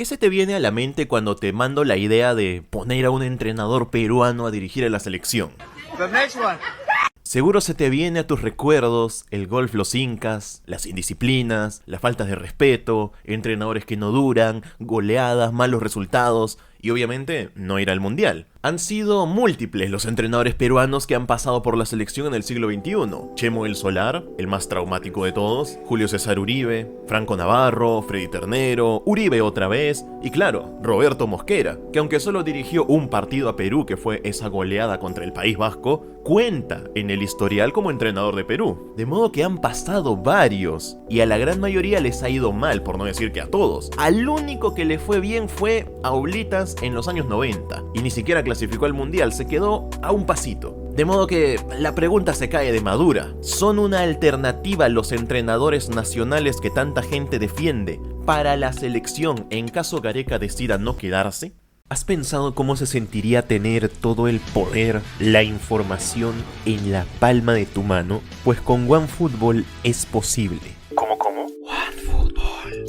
¿Qué se te viene a la mente cuando te mando la idea de poner a un entrenador peruano a dirigir a la selección? Seguro se te viene a tus recuerdos el golf los incas, las indisciplinas, las faltas de respeto, entrenadores que no duran, goleadas, malos resultados y obviamente no ir al mundial. Han sido múltiples los entrenadores peruanos que han pasado por la selección en el siglo XXI. Chemo El Solar, el más traumático de todos, Julio César Uribe, Franco Navarro, Freddy Ternero, Uribe otra vez y claro, Roberto Mosquera, que aunque solo dirigió un partido a Perú que fue esa goleada contra el País Vasco, cuenta en el historial como entrenador de Perú. De modo que han pasado varios y a la gran mayoría les ha ido mal, por no decir que a todos. Al único que le fue bien fue a Oblitas en los años 90 y ni siquiera clasificó al mundial, se quedó a un pasito. De modo que la pregunta se cae de madura. ¿Son una alternativa los entrenadores nacionales que tanta gente defiende para la selección en caso Gareca decida no quedarse? ¿Has pensado cómo se sentiría tener todo el poder, la información en la palma de tu mano? Pues con OneFootball es posible. ¿Cómo? OneFootball.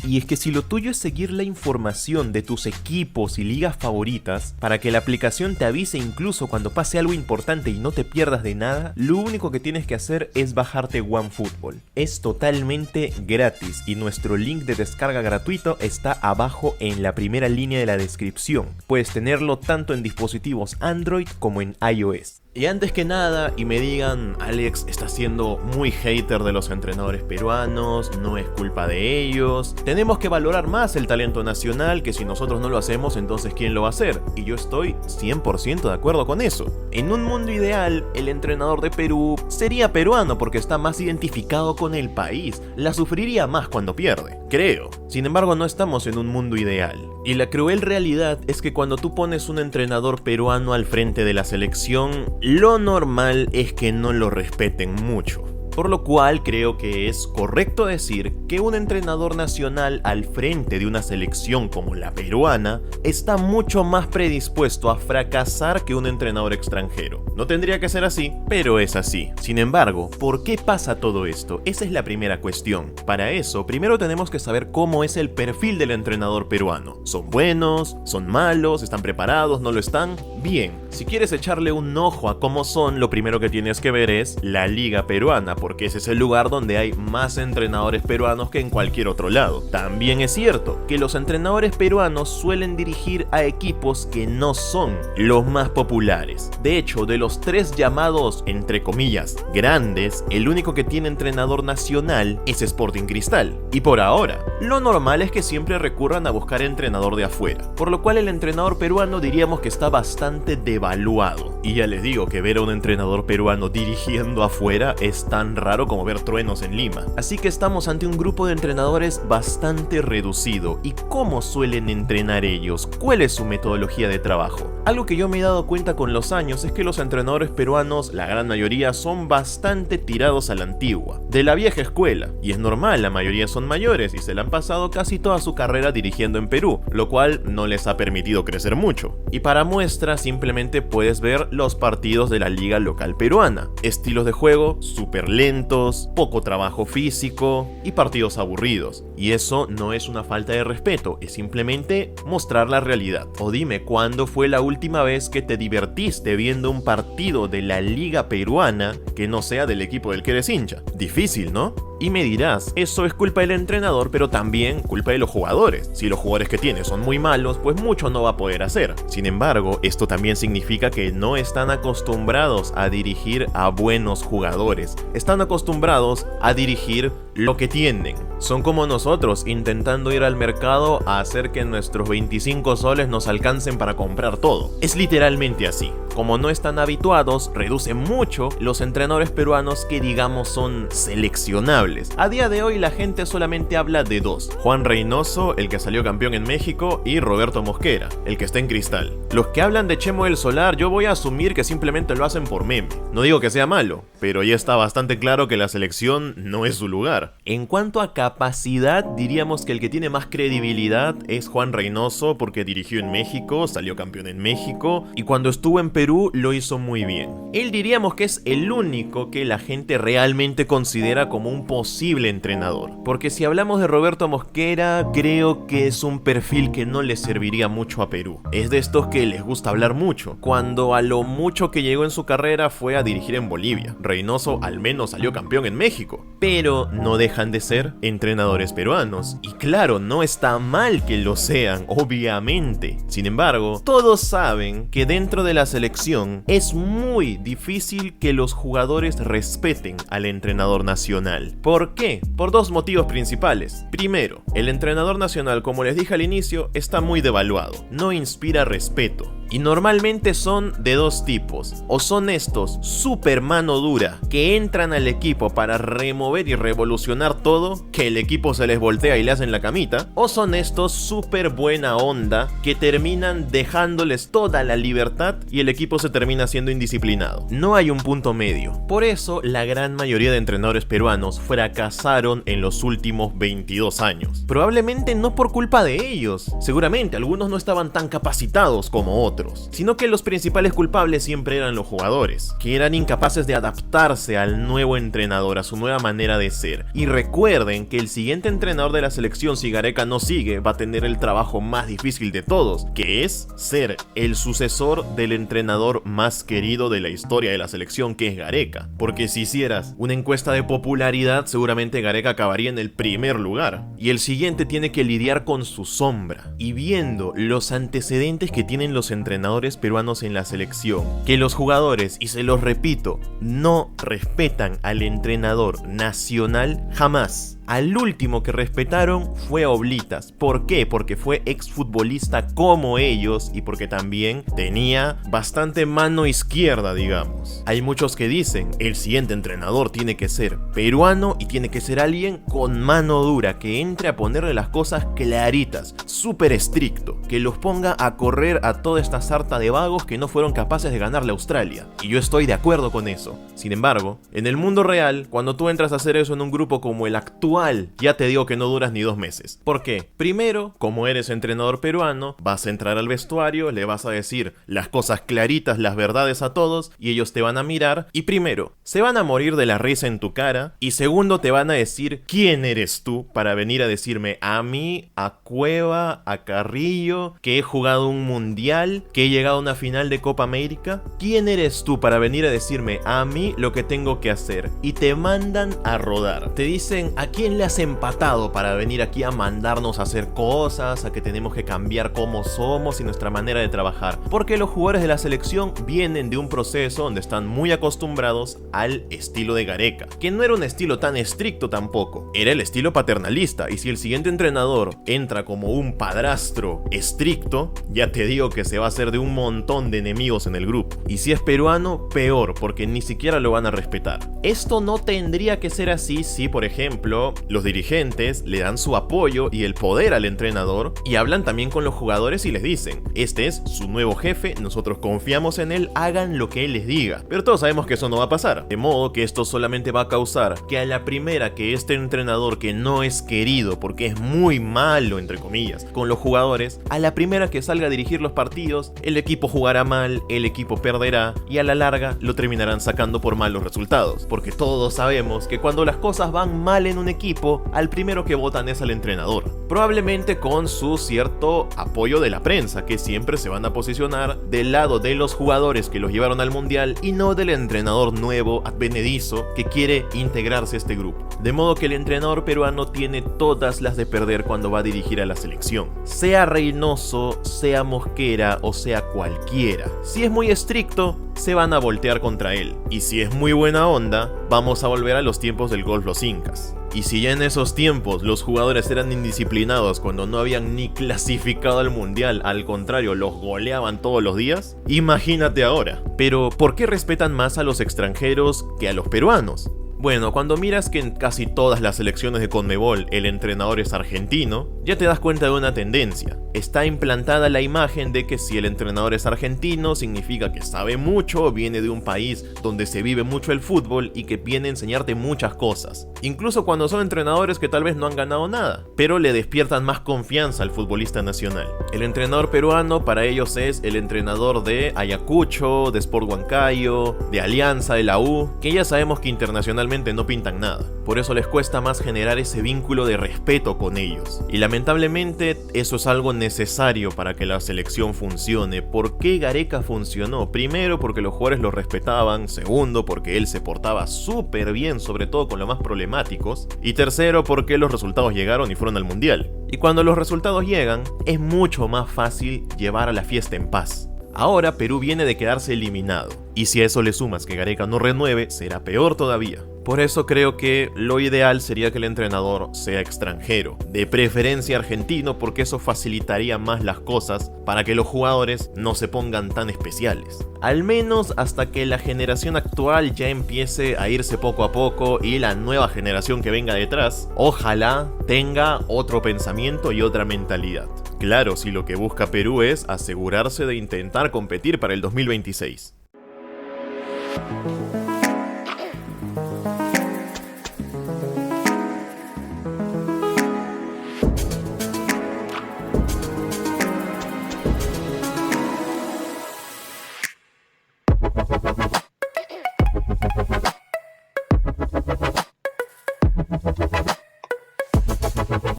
Y es que si lo tuyo es seguir la información de tus equipos y ligas favoritas, para que la aplicación te avise incluso cuando pase algo importante y no te pierdas de nada, lo único que tienes que hacer es bajarte OneFootball. Es totalmente gratis y nuestro link de descarga gratuito está abajo en la primera línea de la descripción. Puedes tenerlo tanto en dispositivos Android como en iOS. Y antes que nada, y me digan, Alex está siendo muy hater de los entrenadores peruanos, no es culpa de ellos, tenemos que valorar más el talento nacional, que si nosotros no lo hacemos, entonces ¿quién lo va a hacer? Y yo estoy 100% de acuerdo con eso. En un mundo ideal, el entrenador de Perú sería peruano porque está más identificado con el país, la sufriría más cuando pierde, creo. Sin embargo, no estamos en un mundo ideal. Y la cruel realidad es que cuando tú pones un entrenador peruano al frente de la selección, lo normal es que no lo respeten mucho. Por lo cual creo que es correcto decir que un entrenador nacional al frente de una selección como la peruana está mucho más predispuesto a fracasar que un entrenador extranjero. No tendría que ser así, pero es así. Sin embargo, ¿por qué pasa todo esto? Esa es la primera cuestión. Para eso, primero tenemos que saber cómo es el perfil del entrenador peruano. ¿Son buenos? ¿Son malos? ¿Están preparados? ¿No lo están? Bien, si quieres echarle un ojo a cómo son, lo primero que tienes que ver es la liga peruana, porque ese es el lugar donde hay más entrenadores peruanos que en cualquier otro lado. También es cierto que los entrenadores peruanos suelen dirigir a equipos que no son los más populares. De hecho, de los tres llamados, entre comillas, grandes, el único que tiene entrenador nacional es Sporting Cristal. Y por ahora, lo normal es que siempre recurran a buscar entrenador de afuera, por lo cual el entrenador peruano diríamos que está bastante devaluado. Y ya les digo que ver a un entrenador peruano dirigiendo afuera es tan raro como ver truenos en Lima. Así que estamos ante un grupo de entrenadores bastante reducido. ¿Y cómo suelen entrenar ellos? ¿Cuál es su metodología de trabajo? Algo que yo me he dado cuenta con los años es que los entrenadores peruanos, la gran mayoría, son bastante tirados a la antigua, de la vieja escuela. Y es normal, la mayoría son mayores y se la han pasado casi toda su carrera dirigiendo en Perú, lo cual no les ha permitido crecer mucho. Y para muestra simplemente puedes ver los partidos de la liga local peruana. Estilos de juego súper lentos, poco trabajo físico y partidos aburridos. Y eso no es una falta de respeto, es simplemente mostrar la realidad. O dime, ¿cuándo fue la última vez que te divertiste viendo un partido de la liga peruana que no sea del equipo del que eres hincha? Difícil, ¿no? Y me dirás, eso es culpa del entrenador, pero también culpa de los jugadores. Si los jugadores que tiene son muy malos, pues mucho no va a poder hacer. Sin embargo, esto también significa que no están acostumbrados a dirigir a buenos jugadores. Están acostumbrados a dirigir lo que tienen. Son como nosotros intentando ir al mercado a hacer que nuestros 25 soles nos alcancen para comprar todo. Es literalmente así. Como no están habituados, reducen mucho los entrenadores peruanos que digamos son seleccionables. A día de hoy la gente solamente habla de dos: Juan Reynoso, el que salió campeón en México, y Roberto Mosquera, el que está en Cristal. Los que hablan de Chemo El Solar, yo voy a asumir que simplemente lo hacen por meme. No digo que sea malo, pero ya está bastante claro que la selección no es su lugar. ver, en cuanto a capacidad, diríamos que el que tiene más credibilidad es Juan Reynoso, porque dirigió en México, salió campeón en México, y cuando estuvo en Perú lo hizo muy bien. Él diríamos que es el único que la gente realmente considera como un posible entrenador, porque si hablamos de Roberto Mosquera, creo que es un perfil que no le serviría mucho a Perú. Es de estos que les gusta hablar mucho, cuando a lo mucho que llegó en su carrera fue a dirigir en Bolivia. Reynoso al menos salió campeón en México, pero no dejan de ser entrenadores peruanos, y claro, no está mal que lo sean, obviamente. Sin embargo, todos saben que dentro de la selección es muy difícil que los jugadores respeten al entrenador nacional. ¿Por qué? Por dos motivos principales. Primero, el entrenador nacional, como les dije al inicio, está muy devaluado, no inspira respeto. Y normalmente son de dos tipos, o son estos super mano dura que entran al equipo para remover y revolucionar todo, que el equipo se les voltea y le hacen la camita, o son estos super buena onda que terminan dejándoles toda la libertad y el equipo se termina siendo indisciplinado. No hay un punto medio. Por eso la gran mayoría de entrenadores peruanos fracasaron en los últimos 22 años. Probablemente no por culpa de ellos, seguramente algunos no estaban tan capacitados como otros, sino que los principales culpables siempre eran los jugadores, que eran incapaces de adaptarse al nuevo entrenador, a su nueva manera de ser. Y recuerden que el siguiente entrenador de la selección, si Gareca no sigue, va a tener el trabajo más difícil de todos, que es ser el sucesor del entrenador más querido de la historia de la selección, que es Gareca. Porque si hicieras una encuesta de popularidad, seguramente Gareca acabaría en el primer lugar. Y el siguiente tiene que lidiar con su sombra. Y viendo los antecedentes que tienen los entrenadores peruanos en la selección, que los jugadores, y se los repito, no respetan al entrenador nacional jamás. Al último que respetaron fue a Oblitas. ¿Por qué? Porque fue exfutbolista como ellos y porque también tenía bastante mano izquierda, digamos. Hay muchos que dicen, el siguiente entrenador tiene que ser peruano y tiene que ser alguien con mano dura, que entre a ponerle las cosas claritas, súper estricto, que los ponga a correr a toda esta sarta de vagos que no fueron capaces de ganarle a Australia. Y yo estoy de acuerdo con eso. Sin embargo, en el mundo real, cuando tú entras a hacer eso en un grupo como el actual, ya te digo que no duras ni 2 meses. ¿Por qué? Primero, como eres entrenador peruano, vas a entrar al vestuario, le vas a decir las cosas claritas, las verdades a todos, y ellos te van a mirar, y primero, se van a morir de la risa en tu cara, y segundo, te van a decir quién eres tú para venir a decirme a mí, a Cueva, a Carrillo, que he jugado un mundial, que he llegado a una final de Copa América. ¿Quién eres tú para venir a decirme a mí lo que tengo que hacer? Y te mandan a rodar. Te dicen, ¿a quién le has empatado para venir aquí a mandarnos a hacer cosas, a que tenemos que cambiar cómo somos y nuestra manera de trabajar? Porque los jugadores de la selección vienen de un proceso donde están muy acostumbrados al estilo de Gareca, que no era un estilo tan estricto tampoco, era el estilo paternalista, y si el siguiente entrenador entra como un padrastro estricto, ya te digo que se va a hacer de un montón de enemigos en el grupo. Y si es peruano, peor, porque ni siquiera lo van a respetar. Esto no tendría que ser así si, por ejemplo, los dirigentes le dan su apoyo y el poder al entrenador y hablan también con los jugadores y les dicen, este es su nuevo jefe, nosotros confiamos en él, hagan lo que él les diga. Pero todos sabemos que eso no va a pasar, de modo que esto solamente va a causar que a la primera que este entrenador, que no es querido porque es muy malo, entre comillas, con los jugadores, a la primera que salga a dirigir los partidos, el equipo jugará mal, el equipo perderá y a la larga lo terminarán sacando por malos resultados, porque todos sabemos que cuando las cosas van mal en un equipo, al primero que votan es al entrenador, probablemente con su cierto apoyo de la prensa, que siempre se van a posicionar del lado de los jugadores que los llevaron al mundial y no del entrenador nuevo, advenedizo, que quiere integrarse a este grupo. De modo que el entrenador peruano tiene todas las de perder cuando va a dirigir a la selección, sea Reynoso, sea Mosquera o sea cualquiera. Si es muy estricto, se van a voltear contra él, y si es muy buena onda, vamos a volver a los tiempos del golf los incas. Y si ya en esos tiempos los jugadores eran indisciplinados cuando no habían ni clasificado al mundial, al contrario, los goleaban todos los días, imagínate ahora. Pero, ¿por qué respetan más a los extranjeros que a los peruanos? Bueno, cuando miras que en casi todas las selecciones de CONMEBOL el entrenador es argentino, ya te das cuenta de una tendencia. está implantada la imagen de que si el entrenador es argentino, significa que sabe mucho, viene de un país donde se vive mucho el fútbol y que viene a enseñarte muchas cosas. Incluso cuando son entrenadores que tal vez no han ganado nada, pero le despiertan más confianza al futbolista nacional. El entrenador peruano para ellos es el entrenador de Ayacucho, de Sport Huancayo, de Alianza, de la U, que ya sabemos que internacionalmente no pintan nada. Por eso les cuesta más generar ese vínculo de respeto con ellos. Y lamentablemente eso es algo necesario para que la selección funcione. ¿Por qué Gareca funcionó? Primero, porque los jugadores lo respetaban. Segundo, porque él se portaba súper bien, sobre todo con los más problemáticos. Y tercero, porque los resultados llegaron y fueron al mundial. Y cuando los resultados llegan, es mucho más fácil llevar a la fiesta en paz. Ahora Perú viene de quedarse eliminado, y si a eso le sumas que Gareca no renueve, será peor todavía. Por eso creo que lo ideal sería que el entrenador sea extranjero, de preferencia argentino, porque eso facilitaría más las cosas para que los jugadores no se pongan tan especiales. Al menos hasta que la generación actual ya empiece a irse poco a poco y la nueva generación que venga detrás, ojalá tenga otro pensamiento y otra mentalidad. Claro, si lo que busca Perú es asegurarse de intentar competir para el 2026.